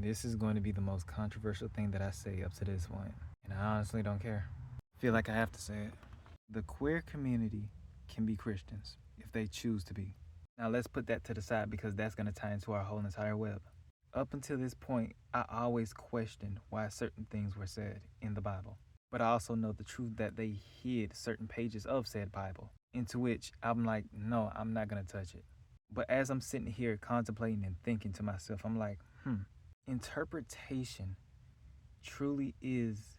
This is going to be the most controversial thing that I say up to this point, and I honestly don't care. I feel like I have to say it. The queer community can be Christians if they choose to be. Now let's put that to the side because that's going to tie into our whole entire web. Up until this point, I always questioned why certain things were said in the Bible. But I also know the truth that they hid certain pages of said Bible, into which I'm like, no, I'm not going to touch it. But as I'm sitting here contemplating and thinking to myself, I'm like, interpretation truly is,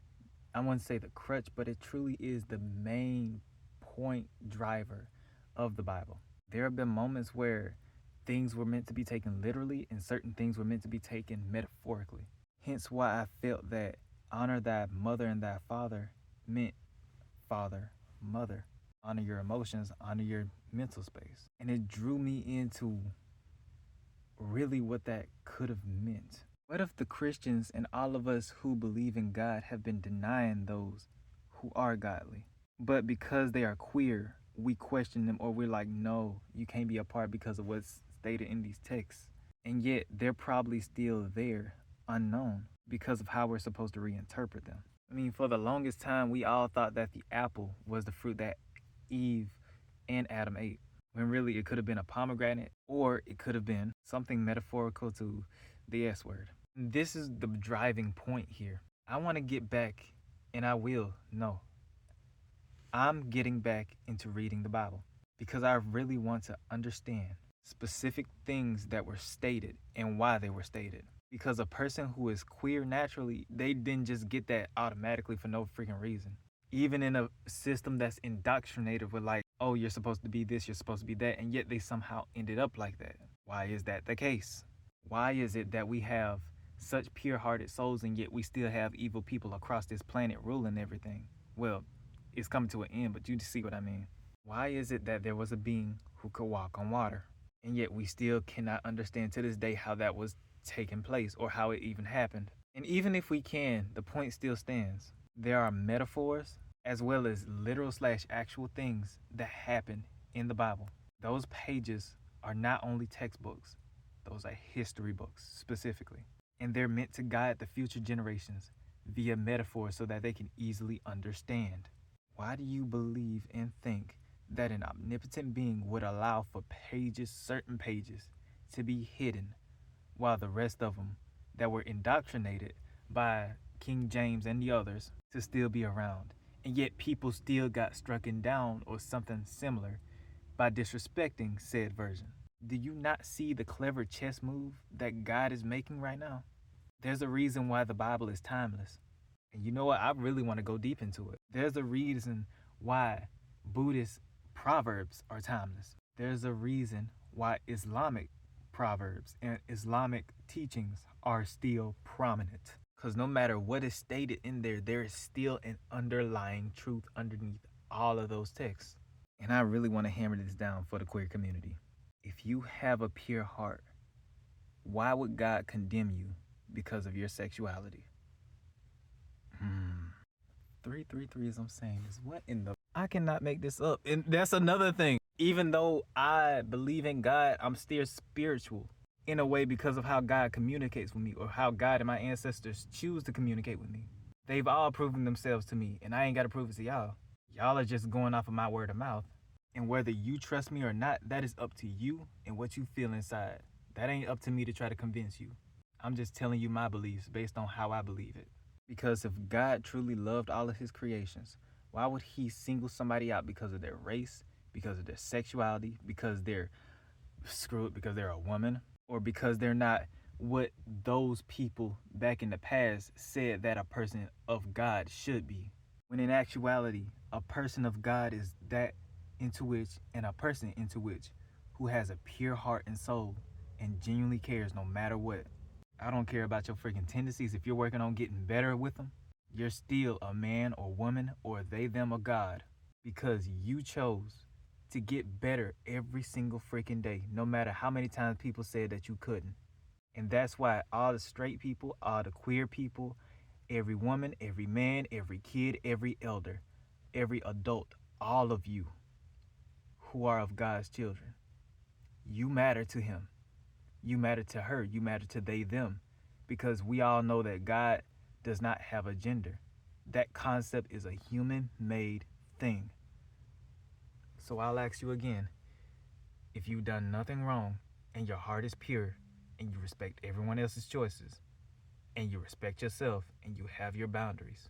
I wouldn't say the crutch, but it truly is the main point driver of the Bible. There have been moments where things were meant to be taken literally and certain things were meant to be taken metaphorically. Hence why I felt that honor thy mother and thy father meant father, mother. Honor your emotions, honor your mental space. And it drew me into really what that could have meant. What if the Christians and all of us who believe in God have been denying those who are godly? But because they are queer, we question them or we're like, no, you can't be a part because of what's stated in these texts. And yet they're probably still there, unknown, because of how we're supposed to reinterpret them. I mean, for the longest time, we all thought that the apple was the fruit that Eve and Adam ate, when really it could have been a pomegranate or it could have been something metaphorical to the S word. This is the driving point here. I want to get back, and I will. No, I'm getting back into reading the Bible because I really want to understand specific things that were stated and why they were stated. Because a person who is queer naturally, they didn't just get that automatically for no freaking reason. Even in a system that's indoctrinated with like, oh, you're supposed to be this, you're supposed to be that, and yet they somehow ended up like that. Why is that the case? Why is it that we have such pure-hearted souls and yet we still have evil people across this planet ruling everything? Well, it's coming to an end, but you see what I mean. Why is it that there was a being who could walk on water, and yet we still cannot understand to this day how that was taking place or how it even happened? And even if we can, the point still stands. There are metaphors as well as literal / actual things that happen in the Bible. Those pages are not only textbooks, those are history books specifically. And they're meant to guide the future generations via metaphors so that they can easily understand. Why do you believe and think that an omnipotent being would allow for certain pages, to be hidden, while the rest of them that were indoctrinated by King James and the others to still be around? And yet people still got strucken down or something similar by disrespecting said version. Do you not see the clever chess move that God is making right now? There's a reason why the Bible is timeless. And you know what? I really want to go deep into it. There's a reason why Buddhist proverbs are timeless. There's a reason why Islamic proverbs and Islamic teachings are still prominent. Because no matter what is stated in there, there is still an underlying truth underneath all of those texts. And I really want to hammer this down for the queer community. If you have a pure heart, why would God condemn you because of your sexuality? 333 as I'm saying is what in the... I cannot make this up. And that's another thing. Even though I believe in God, I'm still spiritual in a way because of how God communicates with me or how God and my ancestors choose to communicate with me. They've all proven themselves to me and I ain't got to prove it to y'all. Y'all are just going off of my word of mouth. And whether you trust me or not, that is up to you and what you feel inside. That ain't up to me to try to convince you. I'm just telling you my beliefs based on how I believe it. Because if God truly loved all of his creations, why would he single somebody out because of their race, because of their sexuality, because they're screwed, because they're a woman, or because they're not what those people back in the past said that a person of God should be? When in actuality, a person of God is that into which, and a person into which, who has a pure heart and soul and genuinely cares no matter what. I don't care about your freaking tendencies. If you're working on getting better with them, you're still a man or woman or they, them, or God because you chose to get better every single freaking day, no matter how many times people said that you couldn't. And that's why all the straight people, all the queer people, every woman, every man, every kid, every elder, every adult, all of you who are of God's children, you matter to him. You matter to her. You matter to they, them. because we all know that God does not have a gender. That concept is a human made thing. So I'll ask you again, if you've done nothing wrong and your heart is pure and you respect everyone else's choices and you respect yourself and you have your boundaries,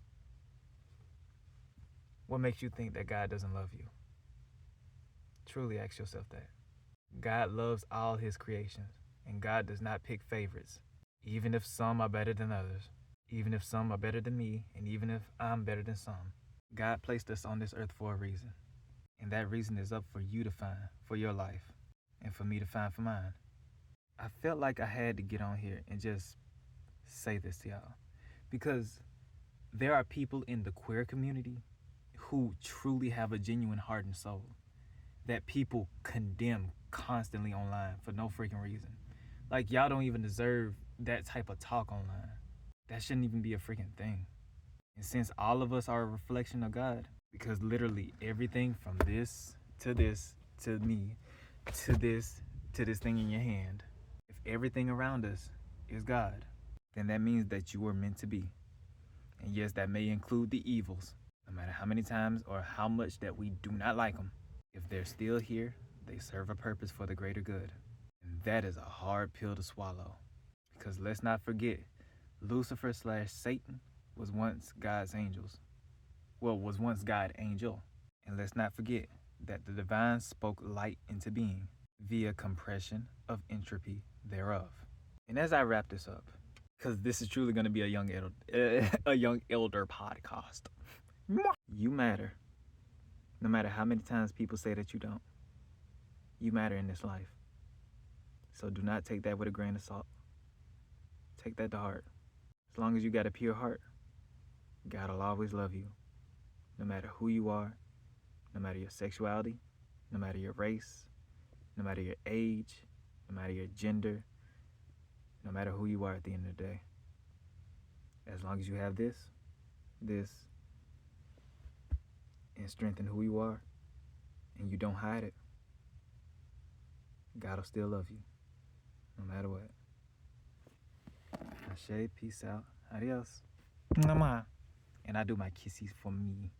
what makes you think that God doesn't love you? Truly ask yourself that. God loves all his creations, and God does not pick favorites, even if some are better than others, even if some are better than me, and even if I'm better than some. God placed us on this earth for a reason, and that reason is up for you to find for your life, and for me to find for mine. I felt like I had to get on here and just say this to y'all, because there are people in the queer community who truly have a genuine heart and soul that people condemn constantly online for no freaking reason. Like, y'all don't even deserve that type of talk online. That shouldn't even be a freaking thing. And since all of us are a reflection of God, because literally everything from this to me to this thing in your hand, if everything around us is God, then that means that you were meant to be. And yes, that may include the evils, no matter how many times or how much that we do not like them. If they're still here, they serve a purpose for the greater good. And that is a hard pill to swallow. Because let's not forget, Lucifer / Satan was once God's angels. Well, was once God angel. And let's not forget that the divine spoke light into being via compression of entropy thereof. And as I wrap this up, because this is truly going to be a young elder podcast. You matter. No matter how many times people say that you don't. You matter in this life. So do not take that with a grain of salt. Take that to heart. As long as you got a pure heart, God will always love you. No matter who you are, no matter your sexuality, no matter your race, no matter your age, no matter your gender, no matter who you are at the end of the day. As long as you have this, and strengthen who you are, and you don't hide it, God will still love you, no matter what. Ashe, peace out, adios. Mwah. And I do my kisses for me.